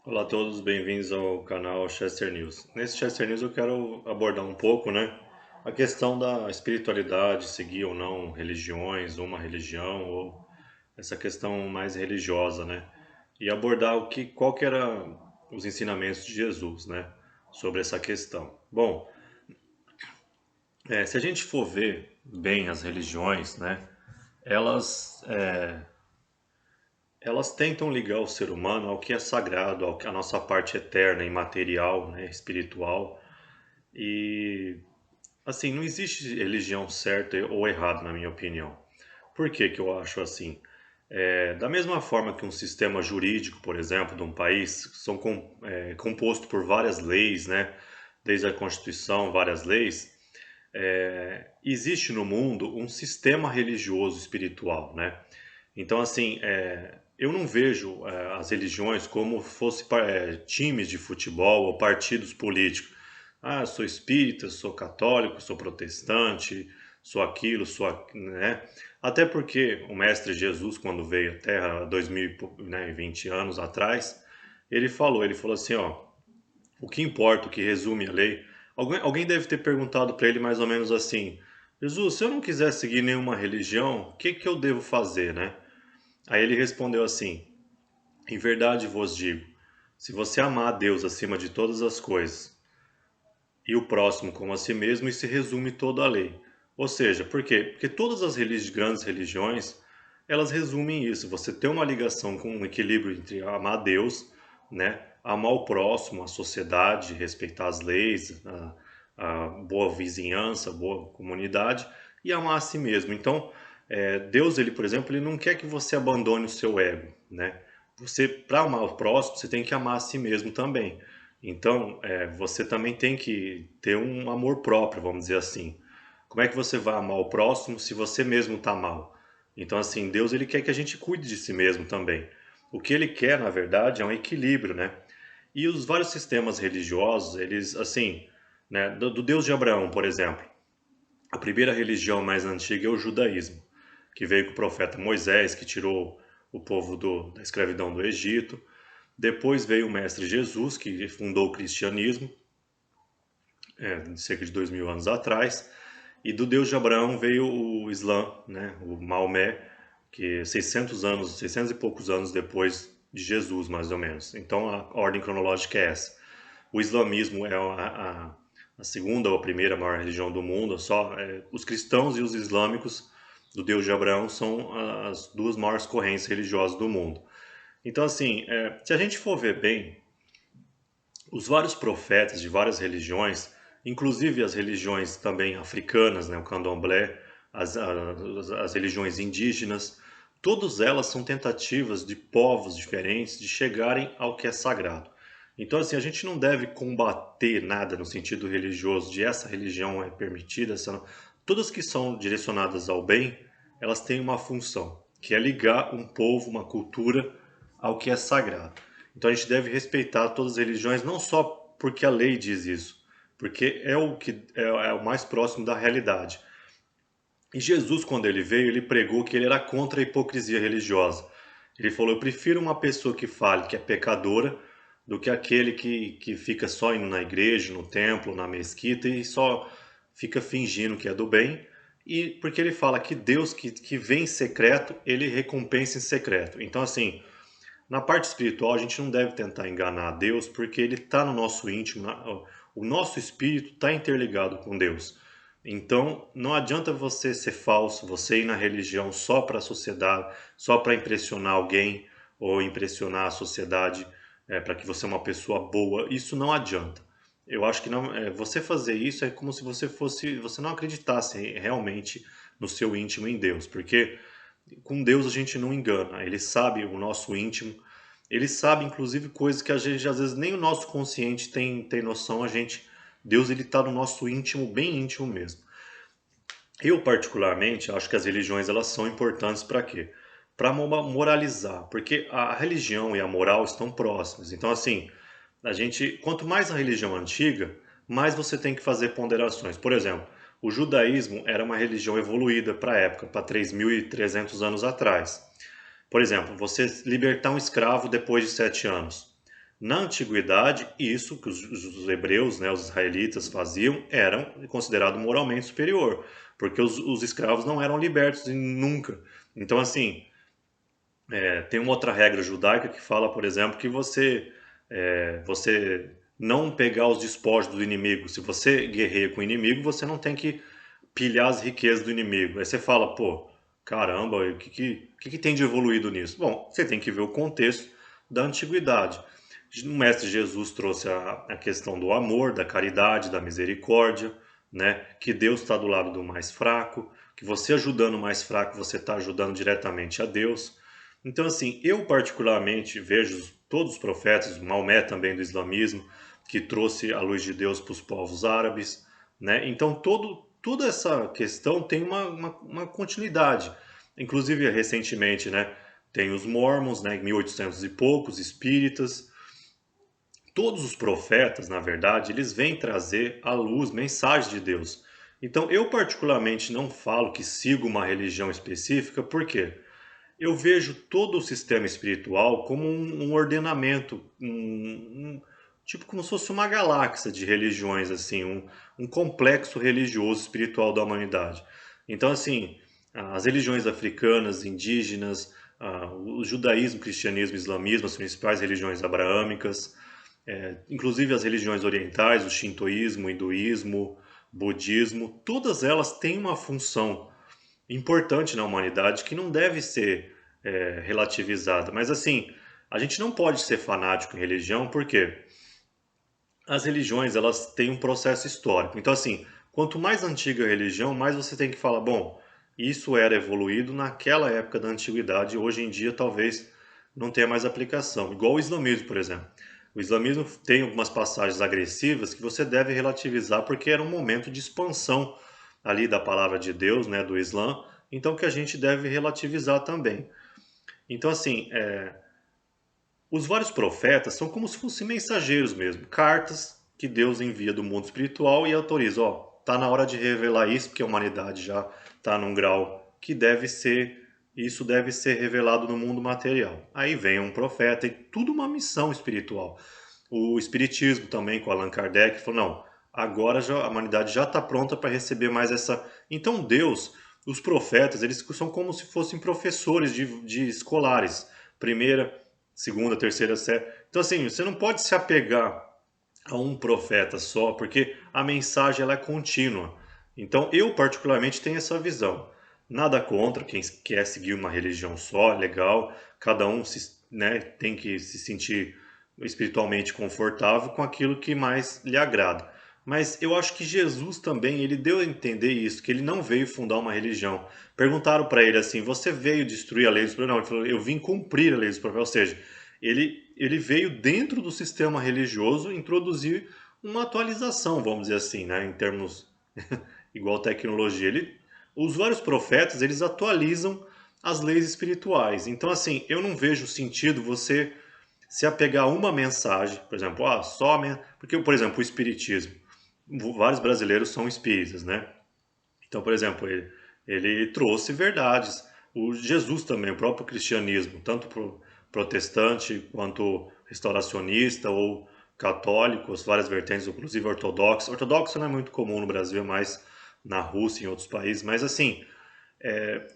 Olá a todos, bem-vindos ao canal Chester News. Nesse Chester News eu quero abordar um pouco, a questão da espiritualidade, seguir ou não religiões, uma religião ou essa questão mais religiosa, E abordar qual que era os ensinamentos de Jesus, sobre essa questão. Bom, se a gente for ver bem as religiões, elas elas tentam ligar o ser humano ao que é sagrado, ao que a nossa parte eterna, imaterial, espiritual. E assim, não existe religião certa ou errada, na minha opinião. Por que que eu acho assim? Da mesma forma que um sistema jurídico, por exemplo, de um país, composto por várias leis, desde a Constituição, várias leis, existe no mundo um sistema religioso espiritual, Então, assim, eu não vejo as religiões como fosse times de futebol ou partidos políticos. Ah, sou espírita, sou católico, sou protestante, sou aquilo, Até porque o Mestre Jesus, quando veio à Terra há 2020 anos atrás, ele falou assim, ó, o que importa, o que resume a lei. Alguém deve ter perguntado para ele mais ou menos assim, Jesus, se eu não quiser seguir nenhuma religião, o que que eu devo fazer, Aí ele respondeu assim: em verdade vos digo, se você amar a Deus acima de todas as coisas e o próximo como a si mesmo, isso resume toda a lei. Ou seja, por quê? Porque todas as grandes religiões, elas resumem isso. Você ter uma ligação com um equilíbrio entre amar a Deus, amar o próximo, a sociedade, respeitar as leis, a boa vizinhança, boa comunidade e amar a si mesmo. Então, Deus, ele, por exemplo, ele não quer que você abandone o seu ego, Você, para amar o próximo, você tem que amar a si mesmo também. Então, você também tem que ter um amor próprio, vamos dizer assim. Como é que você vai amar o próximo se você mesmo está mal? Então, assim, Deus ele quer que a gente cuide de si mesmo também. O que ele quer, na verdade, é um equilíbrio, E os vários sistemas religiosos, eles, assim, do Deus de Abraão, por exemplo, a primeira religião mais antiga é o judaísmo, que veio com o profeta Moisés, que tirou o povo da escravidão do Egito. Depois veio o Mestre Jesus, que fundou o cristianismo, cerca de 2000 anos atrás. E do Deus de Abraão veio o Islã, o Maomé, que é 600 anos, 600 e poucos anos depois de Jesus, mais ou menos. Então a ordem cronológica é essa. O islamismo é a segunda ou a primeira maior religião do mundo. Os cristãos e os islâmicos do Deus de Abraão são as duas maiores correntes religiosas do mundo. Então, assim, se a gente for ver bem, os vários profetas de várias religiões, inclusive as religiões também africanas, o candomblé, as religiões indígenas, todas elas são tentativas de povos diferentes de chegarem ao que é sagrado. Então, assim, a gente não deve combater nada no sentido religioso, de essa religião é permitida, essa não. Todas que são direcionadas ao bem, elas têm uma função, que é ligar um povo, uma cultura, ao que é sagrado. Então a gente deve respeitar todas as religiões, não só porque a lei diz isso, porque é o mais próximo da realidade. E Jesus, quando ele veio, ele pregou que ele era contra a hipocrisia religiosa. Ele falou: eu prefiro uma pessoa que fale que é pecadora do que aquele que fica só indo na igreja, no templo, na mesquita e só fica fingindo que é do bem. E porque ele fala que Deus que vem em secreto, ele recompensa em secreto. Então, assim, na parte espiritual, a gente não deve tentar enganar a Deus, porque Ele está no nosso íntimo, o nosso espírito está interligado com Deus. Então, não adianta você ser falso, você ir na religião só para a sociedade, só para impressionar alguém ou impressionar a sociedade, para que você é uma pessoa boa. Isso não adianta. Eu acho que não, você fazer isso é como se você não acreditasse realmente no seu íntimo em Deus, porque com Deus a gente não engana, ele sabe o nosso íntimo, ele sabe inclusive coisas que a gente às vezes nem o nosso consciente tem noção, Deus ele está no nosso íntimo, bem íntimo mesmo. Eu particularmente acho que as religiões elas são importantes para quê? Para moralizar, porque a religião e a moral estão próximas. Então assim, quanto mais a religião antiga, mais você tem que fazer ponderações. Por exemplo, o judaísmo era uma religião evoluída para a época, para 3.300 anos atrás. Por exemplo, você libertar um escravo depois de 7 anos. Na antiguidade, isso que os hebreus, né, os israelitas faziam, era considerado moralmente superior, porque os escravos não eram libertos nunca. Então, assim, tem uma outra regra judaica que fala, por exemplo, que você não pegar os despojos do inimigo. Se você guerreia com o inimigo, você não tem que pilhar as riquezas do inimigo. Aí você fala, pô, caramba, o que tem de evoluído nisso? Bom, você tem que ver o contexto da antiguidade. O mestre Jesus trouxe a questão do amor, da caridade, da misericórdia, né? Que Deus está do lado do mais fraco, que você ajudando o mais fraco, você está ajudando diretamente a Deus. Então, assim, eu particularmente vejo todos os profetas, Maomé também do islamismo, que trouxe a luz de Deus para os povos árabes, né? Então, toda essa questão tem uma continuidade. Inclusive, recentemente, né, tem os mormons, né, em 1800 e poucos, espíritas. Todos os profetas, na verdade, eles vêm trazer à luz mensagens de Deus. Então, eu particularmente não falo que sigo uma religião específica, por quê? Eu vejo todo o sistema espiritual como um ordenamento, tipo como se fosse uma galáxia de religiões, assim, um complexo religioso espiritual da humanidade. Então, assim, as religiões africanas, indígenas, o judaísmo, cristianismo, islamismo, as principais religiões abraâmicas, inclusive as religiões orientais, o shintoísmo, o hinduísmo, budismo, todas elas têm uma função importante na humanidade que não deve ser relativizada. Mas assim, a gente não pode ser fanático em religião porque as religiões elas têm um processo histórico. Então assim, quanto mais antiga a religião, mais você tem que falar, bom, isso era evoluído naquela época da antiguidade, hoje em dia talvez não tenha mais aplicação. Igual o islamismo, por exemplo. O islamismo tem algumas passagens agressivas que você deve relativizar porque era um momento de expansão ali da palavra de Deus, né, do Islã, então que a gente deve relativizar também. Então assim, os vários profetas são como se fossem mensageiros mesmo, cartas que Deus envia do mundo espiritual e autoriza, ó, tá na hora de revelar isso, porque a humanidade já está num grau que isso deve ser revelado no mundo material. Aí vem um profeta e tudo uma missão espiritual. O espiritismo também com Allan Kardec falou, não, agora a humanidade já está pronta para receber mais essa. Então Deus, os profetas, eles são como se fossem professores de escolares, primeira, segunda, terceira série. Então assim, você não pode se apegar a um profeta só, porque a mensagem ela é contínua. Então eu particularmente tenho essa visão. Nada contra quem quer seguir uma religião só, é legal. Cada um né, tem que se sentir espiritualmente confortável com aquilo que mais lhe agrada. Mas eu acho que Jesus também, ele deu a entender isso, que ele não veio fundar uma religião. Perguntaram para ele assim, você veio destruir a lei dos profetas? Não, ele falou, eu vim cumprir a lei dos profetas. Ou seja, ele veio dentro do sistema religioso introduzir uma atualização, vamos dizer assim, né, em termos igual tecnologia. Os vários profetas, eles atualizam as leis espirituais. Então, assim, eu não vejo sentido você se apegar a uma mensagem, por exemplo, porque, por exemplo, o espiritismo, vários brasileiros são espíritas, né? Então, por exemplo, ele trouxe verdades. O Jesus também, o próprio cristianismo, tanto protestante quanto restauracionista ou católico, as várias vertentes, inclusive ortodoxo. Ortodoxo não é muito comum no Brasil, mas na Rússia e em outros países. Mas assim,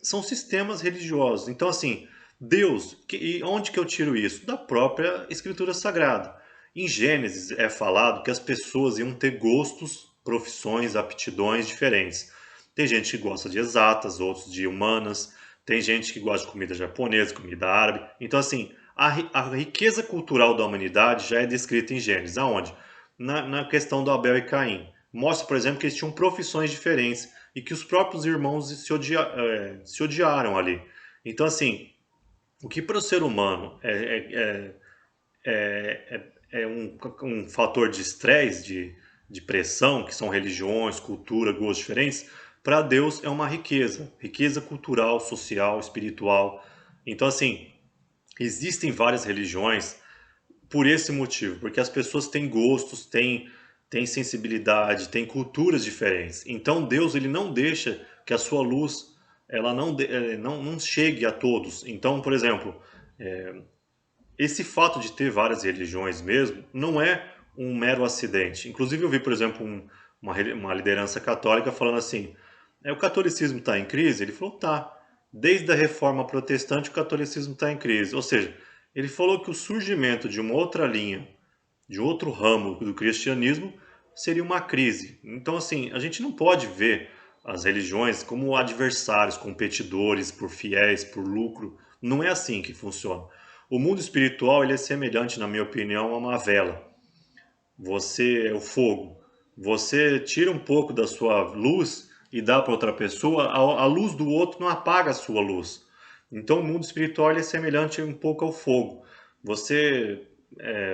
são sistemas religiosos. Então, assim, Deus, e onde que eu tiro isso? Da própria Escritura Sagrada. Em Gênesis é falado que as pessoas iam ter gostos, profissões, aptidões diferentes. Tem gente que gosta de exatas, outros de humanas, tem gente que gosta de comida japonesa, comida árabe. Então, assim, a riqueza cultural da humanidade já é descrita em Gênesis. Aonde? Na questão do Abel e Caim. Mostra, por exemplo, que eles tinham profissões diferentes e que os próprios irmãos se odiaram ali. Então, assim, o que para o ser humano é um fator de estresse, de pressão, que são religiões, cultura, gostos diferentes, para Deus é uma riqueza, riqueza cultural, social, espiritual. Então, assim, existem várias religiões por esse motivo, porque as pessoas têm gostos, têm sensibilidade, têm culturas diferentes. Então Deus ele não deixa que a sua luz ela não chegue a todos. Então, por exemplo, esse fato de ter várias religiões mesmo não é um mero acidente. Inclusive eu vi, por exemplo, uma liderança católica falando assim, o catolicismo está em crise? Ele falou, tá. Desde a reforma protestante o catolicismo está em crise. Ou seja, ele falou que o surgimento de uma outra linha, de outro ramo do cristianismo, seria uma crise. Então, assim, a gente não pode ver as religiões como adversários, competidores, por fiéis, por lucro. Não é assim que funciona. O mundo espiritual ele é semelhante, na minha opinião, a uma vela. Você é o fogo. Você tira um pouco da sua luz e dá para outra pessoa, a luz do outro não apaga a sua luz. Então, o mundo espiritual ele é semelhante um pouco ao fogo. Você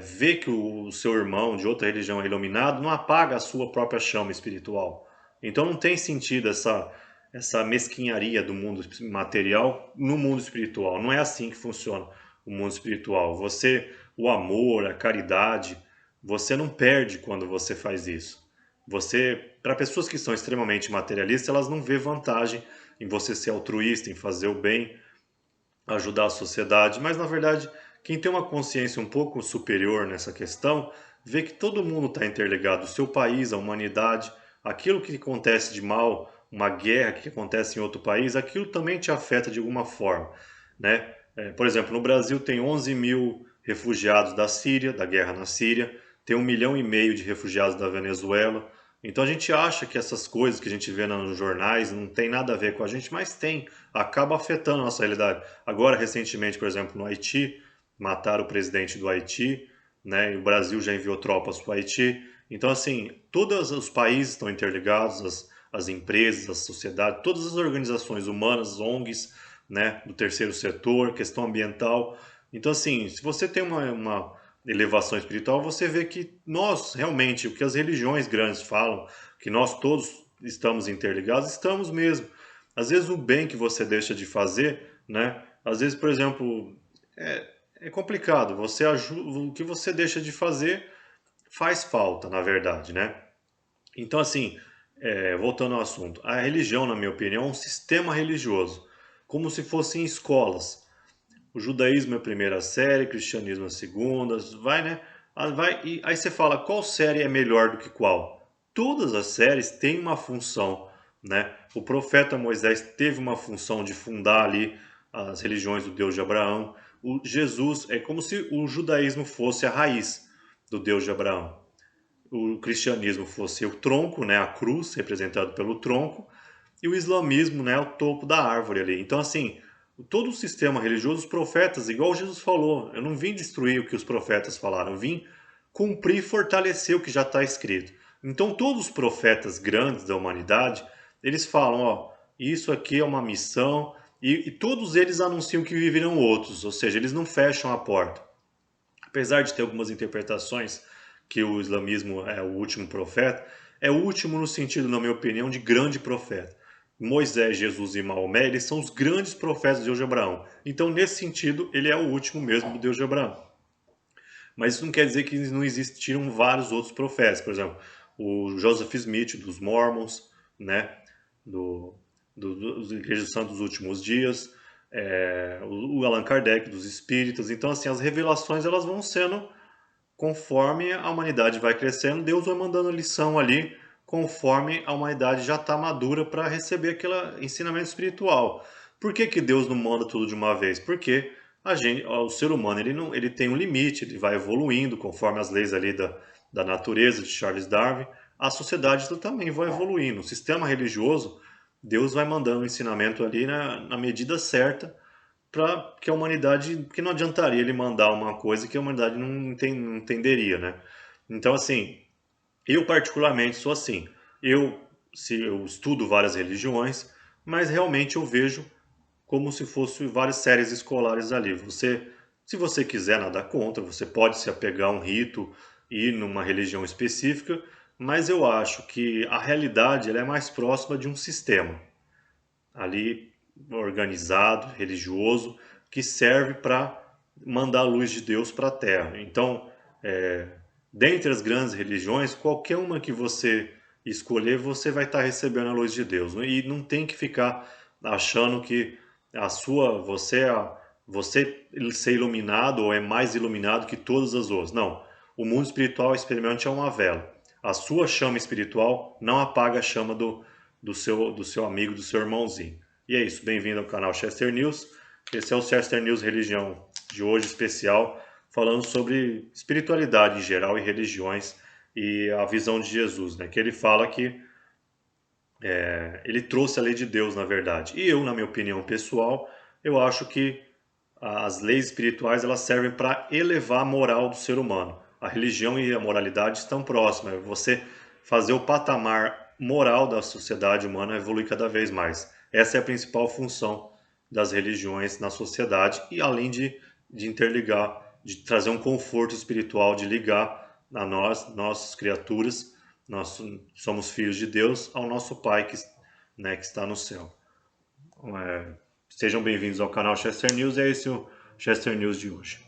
vê que o seu irmão de outra religião é iluminado, não apaga a sua própria chama espiritual. Então, não tem sentido essa mesquinharia do mundo material no mundo espiritual. Não é assim que funciona o mundo espiritual. O amor, a caridade, você não perde quando você faz isso. Para pessoas que são extremamente materialistas, elas não vê vantagem em você ser altruísta, em fazer o bem, ajudar a sociedade, mas na verdade, quem tem uma consciência um pouco superior nessa questão, vê que todo mundo está interligado, o seu país, a humanidade, aquilo que acontece de mal, uma guerra que acontece em outro país, aquilo também te afeta de alguma forma, né? Por exemplo, no Brasil tem 11 mil refugiados da Síria, da guerra na Síria, tem 1,5 milhão de refugiados da Venezuela. Então a gente acha que essas coisas que a gente vê nos jornais não tem nada a ver com a gente, mas tem, acaba afetando a nossa realidade. Agora, recentemente, por exemplo, no Haiti, mataram o presidente do Haiti, né? E o Brasil já enviou tropas para o Haiti. Então, assim, todos os países estão interligados, as empresas, a sociedade, todas as organizações humanas, ONGs, né? Do terceiro setor, questão ambiental. Então, assim, se você tem uma elevação espiritual, você vê que nós, realmente, o que as religiões grandes falam, que nós todos estamos interligados, estamos mesmo. Às vezes o bem que você deixa de fazer, né? Às vezes, por exemplo, é complicado. Você ajuda, o que você deixa de fazer faz falta, na verdade, né? Então, assim, voltando ao assunto, a religião, na minha opinião, é um sistema religioso, como se fossem escolas. O judaísmo é a primeira série, o cristianismo é a segunda, vai, né? E aí você fala, qual série é melhor do que qual? Todas as séries têm uma função, né? O profeta Moisés teve uma função de fundar ali as religiões do Deus de Abraão. O Jesus é como se o judaísmo fosse a raiz do Deus de Abraão. O cristianismo fosse o tronco, né? A cruz, representado pelo tronco, e o islamismo, né, o topo da árvore ali. Então, assim, todo o sistema religioso, os profetas, igual Jesus falou, eu não vim destruir o que os profetas falaram, eu vim cumprir e fortalecer o que já está escrito. Então, todos os profetas grandes da humanidade, eles falam, ó, isso aqui é uma missão, e todos eles anunciam que viverão outros, ou seja, eles não fecham a porta. Apesar de ter algumas interpretações que o islamismo é o último profeta, é o último no sentido, na minha opinião, de grande profeta. Moisés, Jesus e Maomé, eles são os grandes profetas de Deus de Abraão. Então, nesse sentido, ele é o último mesmo do Deus de Abraão. Mas isso não quer dizer que não existiram vários outros profetas. Por exemplo, o Joseph Smith, dos Mormons, né? Dos Igrejas Santos dos Últimos Dias, o Allan Kardec, dos Espíritas. Então, assim, as revelações elas vão sendo conforme a humanidade vai crescendo, Deus vai mandando lição ali, conforme a humanidade já está madura para receber aquele ensinamento espiritual. Por que, que Deus não manda tudo de uma vez? Porque o ser humano ele tem um limite, ele vai evoluindo conforme as leis ali da natureza de Charles Darwin. A sociedade também vai evoluindo. O sistema religioso, Deus vai mandando o ensinamento ali na medida certa para que a humanidade, porque não adiantaria ele mandar uma coisa que a humanidade não entenderia, né? Então, assim, eu particularmente sou assim. Eu estudo várias religiões, mas realmente eu vejo como se fossem várias séries escolares ali. Se você quiser nada contra, você pode se apegar a um rito e ir numa religião específica, mas eu acho que a realidade ela é mais próxima de um sistema ali organizado, religioso, que serve para mandar a luz de Deus para a Terra. Então, dentre as grandes religiões, qualquer uma que você escolher, você vai estar recebendo a luz de Deus. E não tem que ficar achando que você é você ser iluminado ou é mais iluminado que todas as outras. Não. O mundo espiritual experimente é uma vela. A sua chama espiritual não apaga a chama do seu amigo, do seu irmãozinho. E é isso. Bem-vindo ao canal Chester News. Esse é o Chester News Religião de hoje especial, falando sobre espiritualidade em geral e religiões e a visão de Jesus, né? Que ele fala que ele trouxe a lei de Deus, na verdade. E eu, na minha opinião pessoal, eu acho que as leis espirituais elas servem para elevar a moral do ser humano. A religião e a moralidade estão próximas. É você fazer o patamar moral da sociedade humana evoluir cada vez mais. Essa é a principal função das religiões na sociedade e além de interligar, de trazer um conforto espiritual, de ligar a nós, nossas criaturas, nós somos filhos de Deus, ao nosso Pai que está no céu. Sejam bem-vindos ao canal Chester News, é esse o Chester News de hoje.